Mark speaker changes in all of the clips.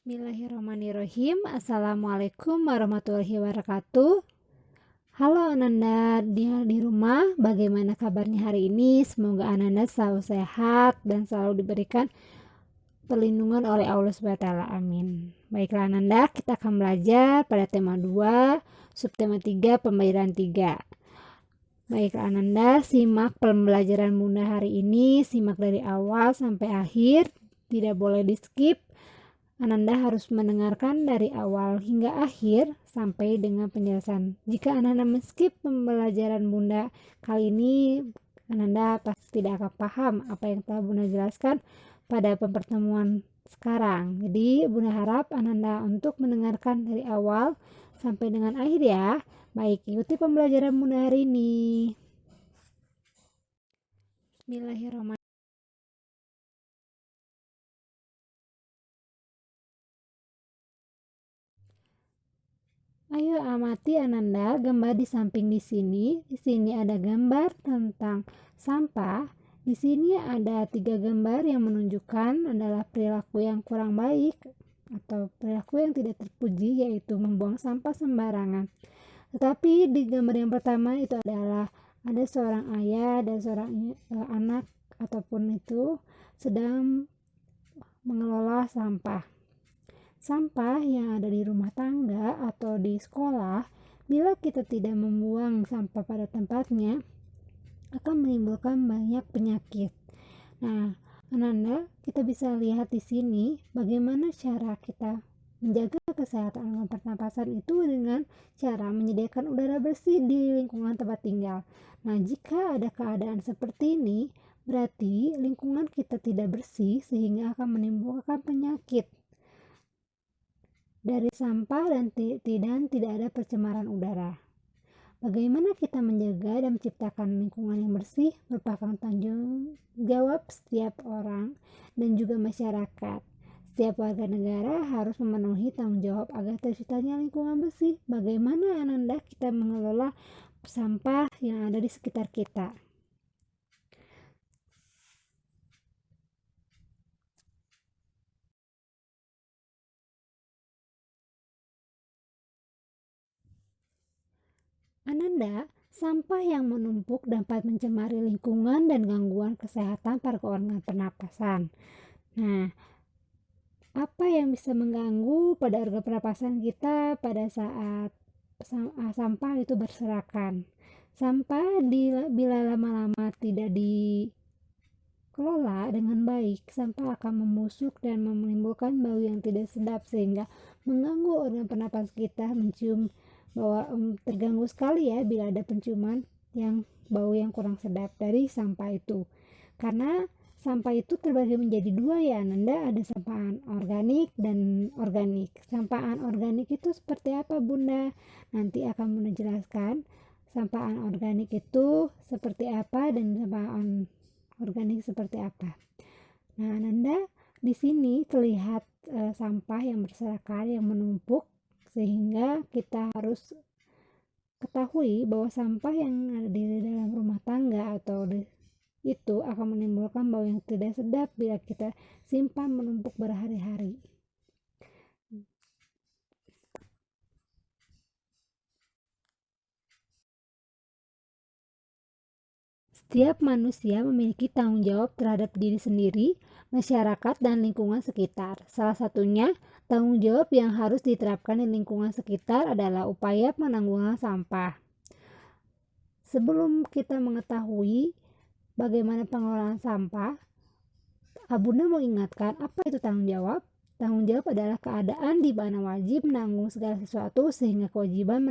Speaker 1: Bismillahirrahmanirrahim. Assalamualaikum warahmatullahi wabarakatuh. Halo Ananda di rumah, bagaimana kabarnya hari ini? Semoga Ananda selalu sehat dan selalu diberikan perlindungan oleh Allah SWT. Amin. Baiklah Ananda, kita akan belajar pada tema 2, subtema 3, pembelajaran 3. Baiklah Ananda, simak pembelajaran Bunda hari ini, simak dari awal sampai akhir, tidak boleh di skip. Ananda harus mendengarkan dari awal hingga akhir sampai dengan penjelasan. Jika Ananda men-skip pembelajaran Bunda kali ini, Ananda pasti tidak akan paham apa yang telah Bunda jelaskan pada pertemuan sekarang. Jadi Bunda harap Ananda untuk mendengarkan dari awal sampai dengan akhir ya. Baik, ikuti pembelajaran Bunda hari ini. Bismillahirrahmanirrahim. Ayo amati Ananda gambar di samping di sini. Di sini ada gambar tentang sampah. Di sini ada 3 gambar yang menunjukkan adalah perilaku yang kurang baik atau perilaku yang tidak terpuji, yaitu membuang sampah sembarangan. Tetapi di gambar yang pertama itu adalah ada seorang ayah dan seorang anak ataupun itu sedang mengelola sampah. Sampah yang ada di rumah tangga atau di sekolah, bila kita tidak membuang sampah pada tempatnya, akan menimbulkan banyak penyakit. Nah, Ananda, kita bisa lihat di sini bagaimana cara kita menjaga kesehatan organ pernapasan itu dengan cara menyediakan udara bersih di lingkungan tempat tinggal. Nah, jika ada keadaan seperti ini, berarti lingkungan kita tidak bersih sehingga akan menimbulkan penyakit dari sampah dan tidak ada pencemaran udara. Bagaimana kita menjaga dan menciptakan lingkungan yang bersih merupakan tanggung jawab setiap orang dan juga masyarakat. Setiap warga negara harus memenuhi tanggung jawab agar terciptanya lingkungan bersih. Bagaimana Ananda kita mengelola sampah yang ada di sekitar kita? Ananda, sampah yang menumpuk dapat mencemari lingkungan dan gangguan kesehatan pada organ pernapasan. Nah, apa yang bisa mengganggu pada organ pernapasan kita pada saat sampah itu berserakan? Sampah bila lama-lama tidak dikelola dengan baik, sampah akan membusuk dan menimbulkan bau yang tidak sedap sehingga mengganggu organ pernapasan kita mencium bahwa terganggu sekali ya bila ada penciuman yang bau yang kurang sedap dari sampah itu. Karena sampah itu terbagi menjadi 2 ya Ananda, ada sampah organik dan organik. Sampah organik itu seperti apa Bunda? Nanti akan Bunda jelaskan sampah organik itu seperti apa dan sampah organik seperti apa. Nah Ananda, di sini terlihat sampah yang berserakan yang menumpuk, sehingga kita harus ketahui bahwa sampah yang ada di dalam rumah tangga atau itu akan menimbulkan bau yang tidak sedap bila kita simpan menumpuk berhari-hari. Setiap manusia memiliki tanggung jawab terhadap diri sendiri, masyarakat, dan lingkungan sekitar. Salah satunya, tanggung jawab yang harus diterapkan di lingkungan sekitar adalah upaya penanggulangan sampah. Sebelum kita mengetahui bagaimana pengelolaan sampah, Bunda mau ingatkan apa itu tanggung jawab? Tanggung jawab adalah keadaan di mana wajib menanggung segala sesuatu sehingga kewajiban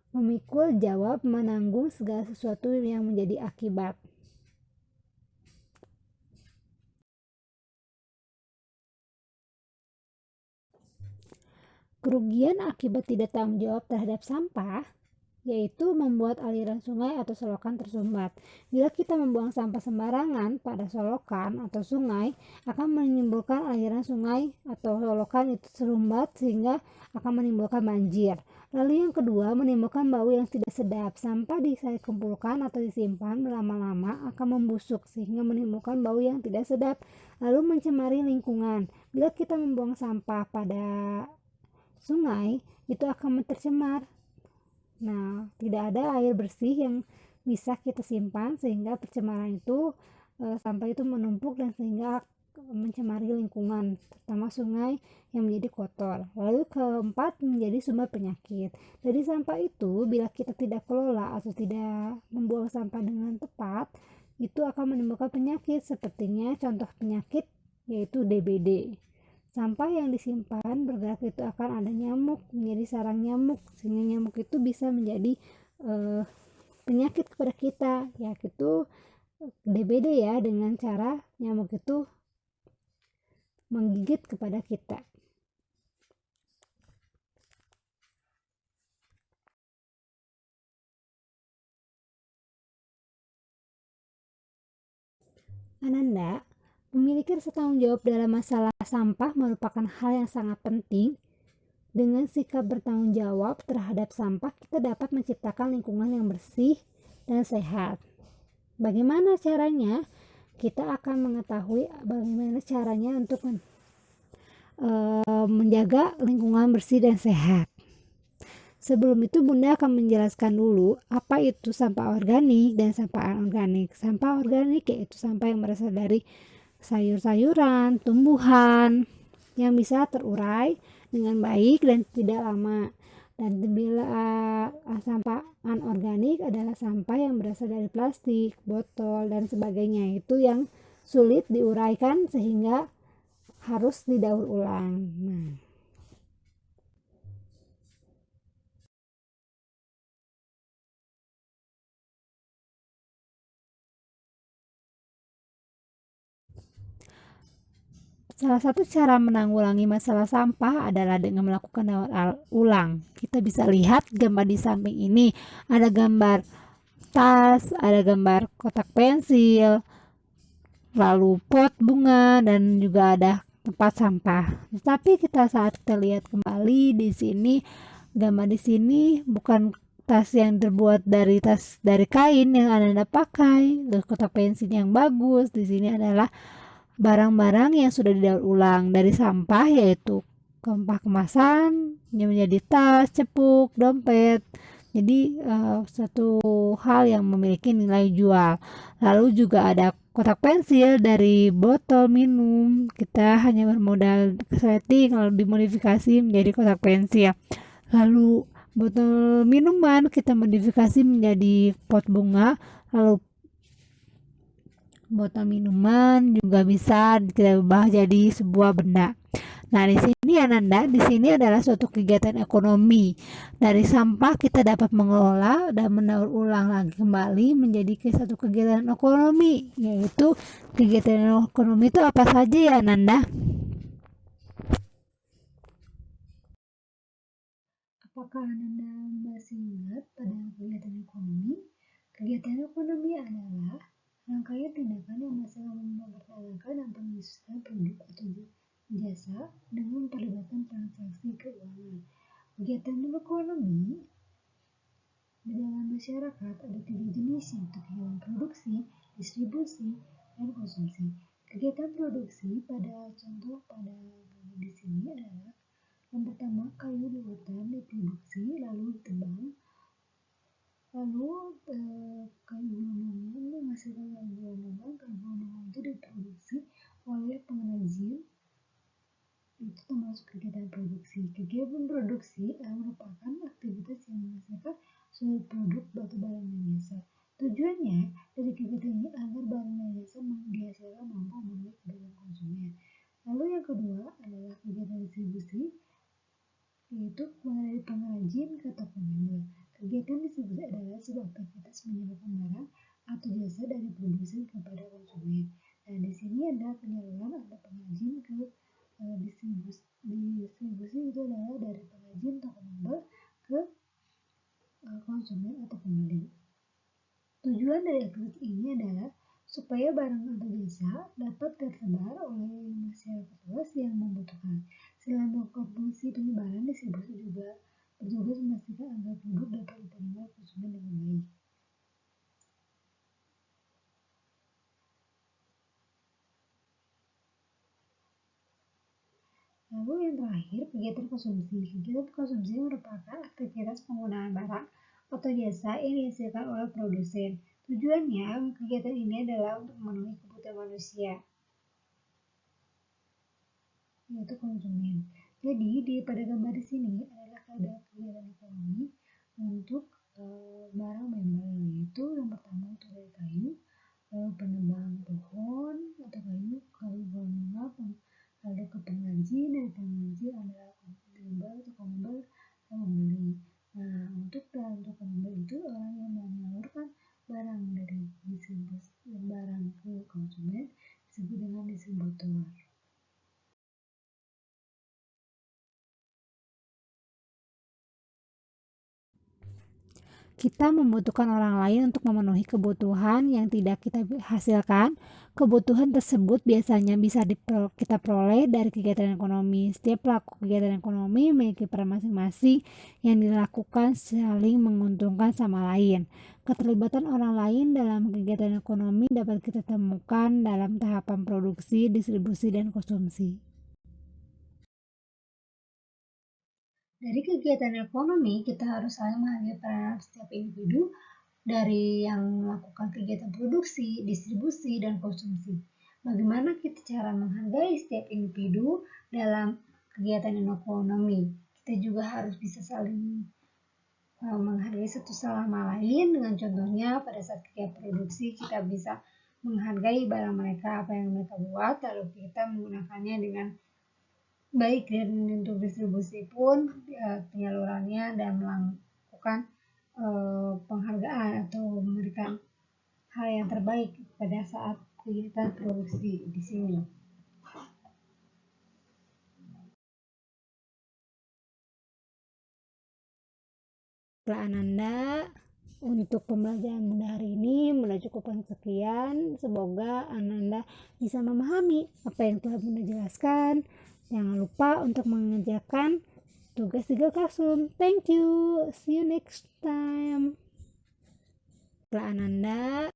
Speaker 1: memikul jawab menanggung segala sesuatu yang menjadi akibat. Kerugian akibat tidak tanggung jawab terhadap sampah yaitu membuat aliran sungai atau selokan tersumbat. Bila kita membuang sampah sembarangan pada selokan atau sungai, akan menimbulkan aliran sungai atau selokan itu tersumbat sehingga akan menimbulkan banjir. Lalu yang kedua, menimbulkan bau yang tidak sedap. Sampah dikumpulkan atau disimpan lama-lama akan membusuk sehingga menimbulkan bau yang tidak sedap, lalu mencemari lingkungan. Bila kita membuang sampah pada sungai, itu akan tercemar. Nah, tidak ada air bersih yang bisa kita simpan sehingga pencemaran itu sampah itu menumpuk dan sehingga mencemari lingkungan, terutama sungai yang menjadi kotor. Lalu keempat, menjadi sumber penyakit. Dari sampah itu, bila kita tidak kelola atau tidak membuang sampah dengan tepat, itu akan menimbulkan penyakit. Sepertinya contoh penyakit yaitu DBD. Sampah yang disimpan bergerak itu akan ada nyamuk, menjadi sarang nyamuk, sehingga nyamuk itu bisa menjadi penyakit kepada kita, yaitu DBD ya, dengan cara nyamuk itu menggigit kepada kita. Ananda, memiliki rasa tanggung jawab dalam masalah sampah merupakan hal yang sangat penting. Dengan sikap bertanggung jawab terhadap sampah, kita dapat menciptakan lingkungan yang bersih dan sehat. Bagaimana caranya? Kita akan mengetahui bagaimana caranya untuk menjaga lingkungan bersih dan sehat. Sebelum itu Bunda akan menjelaskan dulu apa itu sampah organik dan sampah anorganik. Sampah organik yaitu sampah yang berasal dari sayur-sayuran, tumbuhan yang bisa terurai dengan baik dan tidak lama. Dan bila sampah anorganik adalah sampah yang berasal dari plastik, botol, dan sebagainya, itu yang sulit diuraikan sehingga harus didaur ulang. Salah satu cara menanggulangi masalah sampah adalah dengan melakukan daur ulang. Kita bisa lihat gambar di samping ini. Ada gambar tas, ada gambar kotak pensil, lalu pot bunga, dan juga ada tempat sampah. Tetapi saat kita lihat kembali di sini, gambar di sini bukan tas yang terbuat dari kain yang Anda pakai, kotak pensil yang bagus. Di sini adalah barang-barang yang sudah didaur ulang dari sampah, yaitu sampah kemasan yang menjadi tas, cepuk, dompet. Jadi satu hal yang memiliki nilai jual. Lalu juga ada kotak pensil dari botol minum. Kita hanya bermodal setting lalu dimodifikasi menjadi kotak pensil. Lalu botol minuman kita modifikasi menjadi pot bunga. Lalu botol minuman juga bisa kita ubah jadi sebuah benda. Nah, di sini Ananda, di sini adalah suatu kegiatan ekonomi. Dari sampah kita dapat mengelola dan mendaur ulang lagi kembali menjadi satu kegiatan ekonomi, yaitu kegiatan ekonomi itu apa saja ya Ananda?
Speaker 2: Apakah Ananda masih ingat pada kegiatan ekonomi? Kegiatan ekonomi adalah rangkaian tindakan yang mempertahankan atau menghasilkan produk atau jasa dengan perlibatan transaksi keuangan. Kegiatan ekonomi di dalam masyarakat ada 3 jenis, yaitu kegiatan produksi, distribusi, dan konsumsi. Kegiatan produksi pada di sini adalah yang pertama, kayu di hutan diproduksi lalu ditebang, lalu kayu gunungan menghasilkan kayu gunungan itu diproduksi oleh pengrajin. Itu termasuk kegiatan produksi. Kegiatan produksi merupakan aktivitas yang menghasilkan suatu produk batu bara dan jasa. Tujuannya dari kegiatan ini agar barang dan jasa dihasilkan mampu memenuhi kebutuhan konsumen. Lalu yang kedua adalah kegiatan distribusi, yaitu dari pengrajin ke toko pembeli. Kegiatan distribusi adalah sebuah aktivitas menyalurkan barang atau jasa dari produsen kepada konsumen. Nah, di sini ada penyaluran antara pengrajin ke distribusi. Distribusi itu adalah dari pengrajin toko mebel ke konsumen. supaya barang atau jasa dapat tersebar oleh masyarakat luas yang membutuhkan. Selain melakukan fungsi penyebaran, distribusi juga bertugas memastikan agar produk dapat diterima konsumen dengan baik. Lalu yang terakhir, kegiatan konsumsi. Kegiatan konsumsi merupakan aktivitas penggunaan barang atau jasa yang dihasilkan oleh produsen. Tujuannya, kegiatan ini adalah untuk memenuhi kebutuhan manusia, yaitu konsumen. Jadi pada gambar di sini adalah kegiatan ekonomi untuk barang mebel, yaitu yang pertama untuk dari kayu, penebang pohon atau kayu bangunan, lalu ke pengrajin, dari pengrajin adalah mebel atau mebel yang membeli. Nah, untuk pembeli itu orang yang menyalurkan barang dari distribusi barang ke konsumen disebut dengan distributor.
Speaker 1: Kita membutuhkan orang lain untuk memenuhi kebutuhan yang tidak kita hasilkan. Kebutuhan tersebut biasanya bisa kita peroleh dari kegiatan ekonomi. Setiap pelaku kegiatan ekonomi memiliki peran masing-masing yang dilakukan saling menguntungkan sama lain. Keterlibatan orang lain dalam kegiatan ekonomi dapat kita temukan dalam tahapan produksi, distribusi, dan konsumsi.
Speaker 2: Dari kegiatan ekonomi, kita harus saling menghargai peran setiap individu dari yang melakukan kegiatan produksi, distribusi, dan konsumsi. Bagaimana kita cara menghargai setiap individu dalam kegiatan ekonomi? Kita juga harus bisa saling menghargai satu sama lain, dengan contohnya pada saat kita produksi kita bisa menghargai barang mereka, apa yang mereka buat, lalu kita menggunakannya dengan baik. Dan untuk distribusi pun penyalurannya dan melakukan penghargaan atau memberikan hal yang terbaik pada saat kegiatan produksi di sini.
Speaker 1: Ananda, untuk pembelajaran Bunda hari ini Bunda cukupkan sekian. Semoga Ananda bisa memahami apa yang telah Bunda jelaskan. Jangan lupa untuk mengerjakan tugas 3 Classroom. Thank you. See you next time. Ananda.